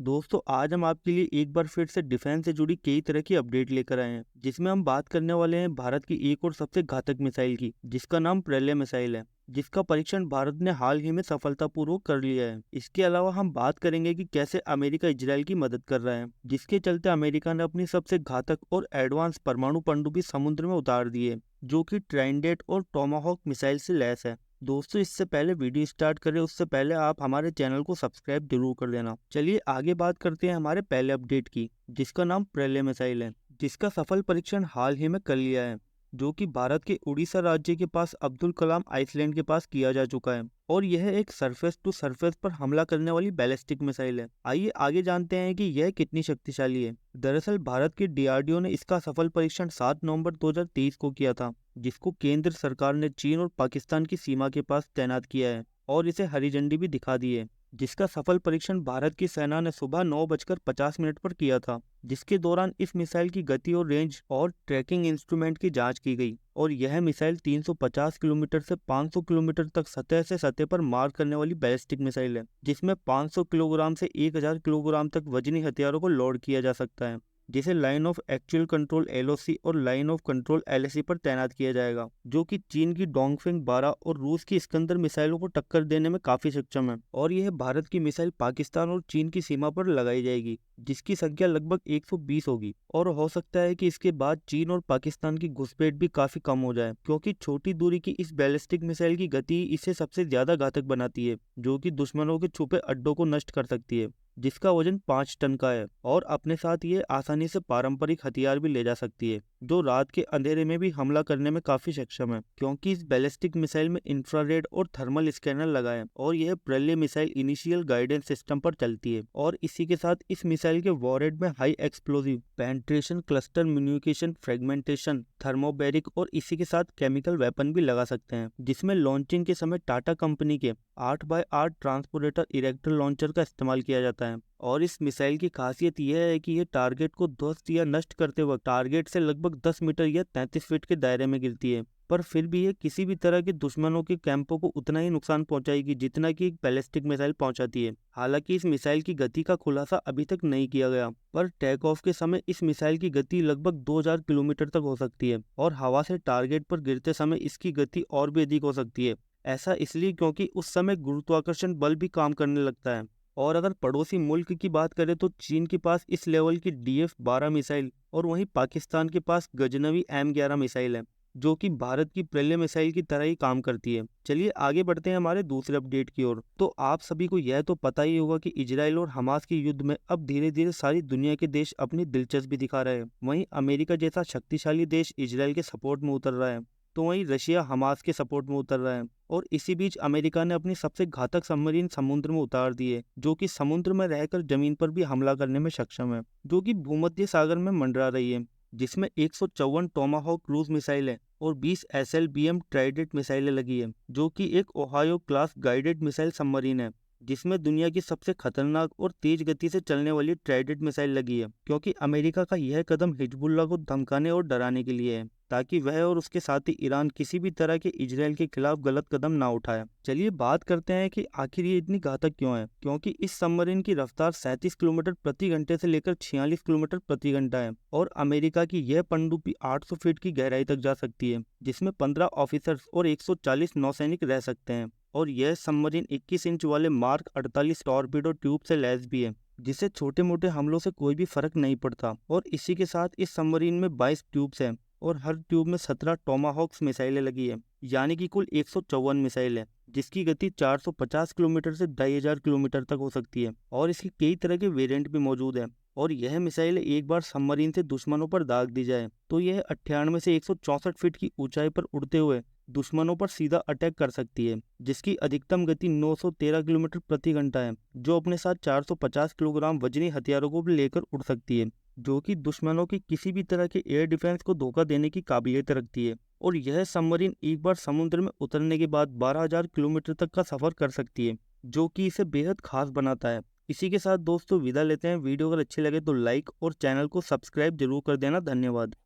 दोस्तों आज हम आपके लिए एक बार फिर से डिफेंस से जुड़ी कई तरह की अपडेट लेकर आए हैं, जिसमें हम बात करने वाले हैं भारत की एक और सबसे घातक मिसाइल की, जिसका नाम प्रलय मिसाइल है, जिसका परीक्षण भारत ने हाल ही में सफलतापूर्वक कर लिया है। इसके अलावा हम बात करेंगे कि कैसे अमेरिका इजराइल की मदद कर रहा है, जिसके चलते अमेरिका ने अपनी सबसे घातक और एडवांस परमाणु पनडुब्बी समुद्र में उतार दी है, जो कि ट्राइडेंट और टोमाहॉक मिसाइल से लैस है। दोस्तों इससे पहले वीडियो स्टार्ट करें उससे पहले आप हमारे चैनल को सब्सक्राइब जरूर कर देना। चलिए आगे बात करते हैं हमारे पहले अपडेट की, जिसका नाम प्रलय मिसाइल है, जिसका सफल परीक्षण हाल ही में कर लिया है, जो कि भारत के उड़ीसा राज्य के पास अब्दुल कलाम आइसलैंड के पास किया जा चुका है। और यह एक सरफेस टू सरफेस पर हमला करने वाली बैलिस्टिक मिसाइल है। आइए आगे जानते हैं कि यह कितनी शक्तिशाली है। दरअसल भारत के डीआरडीओ ने इसका सफल परीक्षण 7 नवंबर 2023 को किया था, जिसको केंद्र सरकार ने चीन और पाकिस्तान की सीमा के पास तैनात किया है और इसे हरी झंडी भी दिखा दी है। जिसका सफल परीक्षण भारत की सेना ने सुबह 9:50 पर किया था, जिसके दौरान इस मिसाइल की गति और रेंज और ट्रैकिंग इंस्ट्रूमेंट की जांच की गई। और यह मिसाइल 350 किलोमीटर से 500 किलोमीटर तक सतह से सतह पर मार करने वाली बैलिस्टिक मिसाइल है, जिसमें 500 किलोग्राम से 1000 किलोग्राम तक वजनी हथियारों को लोड किया जा सकता है, जिसे line of actual control LOC और लाइन ऑफ कंट्रोल एलएसी पर तैनात किया जाएगा, जो कि चीन की डोंगफिंग 12 और रूस की इस्कंदर मिसाइलों को टक्कर देने में काफी सक्षम है। और यह भारत की मिसाइल पाकिस्तान और चीन की सीमा पर लगाई जाएगी, जिसकी संख्या लगभग 120 होगी। और हो सकता है कि इसके बाद चीन और पाकिस्तान की घुसपैठ भी काफी कम हो जाए, क्योंकि छोटी दूरी की इस बैलिस्टिक मिसाइल की गति इसे सबसे ज्यादा घातक बनाती है, जो कि दुश्मनों के छुपे अड्डों को नष्ट कर सकती है, जिसका वजन 5 टन का है। और अपने साथ ये आसानी से पारंपरिक हथियार भी ले जा सकती है, जो रात के अंधेरे में भी हमला करने में काफी सक्षम है, क्योंकि इस बैलिस्टिक मिसाइल में इंफ्रारेड और थर्मल स्कैनर लगा है। और यह प्रलय मिसाइल इनिशियल गाइडेंस सिस्टम पर चलती है। और इसी के साथ इस मिसाइल के वॉरहेड में high explosive penetration cluster munition fragmentation thermobaric और इसी के साथ केमिकल वेपन भी लगा सकते हैं, जिसमें लॉन्चिंग के समय टाटा कंपनी के 8x8 ट्रांसपोर्टेटर इरेक्टर लॉन्चर का इस्तेमाल किया जाता है। और इस मिसाइल की खासियत यह है कि यह टारगेट को ध्वस्त या नष्ट करते वक्त टारगेट से लगभग 10 मीटर या 33 फीट के दायरे में गिरती है, पर फिर भी ये किसी भी तरह के दुश्मनों के कैंपों को उतना ही नुकसान पहुंचाएगी जितना कि एक बैलिस्टिक मिसाइल पहुंचाती है। हालांकि इस मिसाइल की गति का खुलासा अभी तक नहीं किया गया, पर टेक ऑफ के समय इस मिसाइल की गति लगभग 2000 किलोमीटर तक हो सकती है और हवा से टारगेट पर गिरते समय इसकी गति और भी अधिक हो सकती है। ऐसा इसलिए क्योंकि उस समय गुरुत्वाकर्षण बल भी काम करने लगता है। और अगर पड़ोसी मुल्क की बात करें तो चीन के पास इस लेवल की DF-12 मिसाइल और वहीं पाकिस्तान के पास गजनवी M11 मिसाइल है, जो कि भारत की प्रलय मिसाइल की तरह ही काम करती है। चलिए आगे बढ़ते हैं हमारे दूसरे अपडेट की ओर। तो आप सभी को यह तो पता ही होगा कि इजराइल और हमास के युद्ध में अब धीरे धीरे सारी दुनिया के देश अपनी दिलचस्पी दिखा रहे हैं। वहीं अमेरिका जैसा शक्तिशाली देश इजराइल के सपोर्ट में उतर रहा है, तो वहीं रशिया हमास के सपोर्ट में उतर रहा है। और इसी बीच अमेरिका ने अपनी सबसे घातक सबमरीन समुद्र में उतार दी है, जो कि समुद्र में रहकर जमीन पर भी हमला करने में सक्षम है, जो कि भूमध्य सागर में मंडरा रही है, जिसमें 154 टोमाहॉक क्रूज मिसाइल है और 20 SLBM ट्राइडेंट मिसाइलें लगी है, जो कि एक Ohio class guided missile submarine है, जिसमें दुनिया की सबसे खतरनाक और तेज गति से चलने वाली ट्राइडेंट मिसाइल लगी है। क्योंकि अमेरिका का यह कदम हिजबुल्लाह को धमकाने और डराने के लिए है, ताकि वह और उसके साथ ही ईरान किसी भी तरह के इजराइल के खिलाफ गलत कदम ना उठाए। चलिए बात करते हैं कि आखिर ये इतनी घातक क्यों है। क्योंकि इस सबमरीन की रफ्तार 37 किलोमीटर प्रति घंटे से लेकर 46 किलोमीटर प्रति घंटा है और अमेरिका की यह पनडुब्बी 800 फीट की गहराई तक जा सकती है, जिसमें 15 ऑफिसर्स और 140 नौसैनिक रह सकते हैं। और यह सबमरीन 21 इंच वाले मार्क 48 टॉर्पीडो ट्यूब से लैस भी है, जिससे छोटे मोटे हमलों से कोई भी फर्क नहीं पड़ता। और इसी के साथ इस सबमरीन में 22 ट्यूब्स हैं और हर ट्यूब में 17 टोमाहॉक्स मिसाइलें लगी है, यानी कि कुल 154 मिसाइल है, जिसकी गति 450 किलोमीटर से 2500 किलोमीटर तक हो सकती है। और इसकी कई तरह के वेरिएंट भी मौजूद हैं। और यह मिसाइल एक बार सबमरीन से दुश्मनों पर दाग दी जाए तो यह 98 से 164 फीट की ऊंचाई पर उड़ते हुए दुश्मनों पर सीधा अटैक कर सकती है, जिसकी अधिकतम गति 913 किलोमीटर प्रति घंटा है, जो अपने साथ 450 किलोग्राम वजनी हथियारों को भी लेकर उड़ सकती है, जो कि दुश्मनों की किसी भी तरह के एयर डिफेंस को धोखा देने की काबिलियत रखती है। और यह सबमरीन एक बार समुद्र में उतरने के बाद 12,000 किलोमीटर तक का सफर कर सकती है, जो कि इसे बेहद खास बनाता है। इसी के साथ दोस्तों विदा लेते हैं। वीडियो अगर अच्छी लगे तो लाइक और चैनल को सब्सक्राइब जरूर कर देना। धन्यवाद।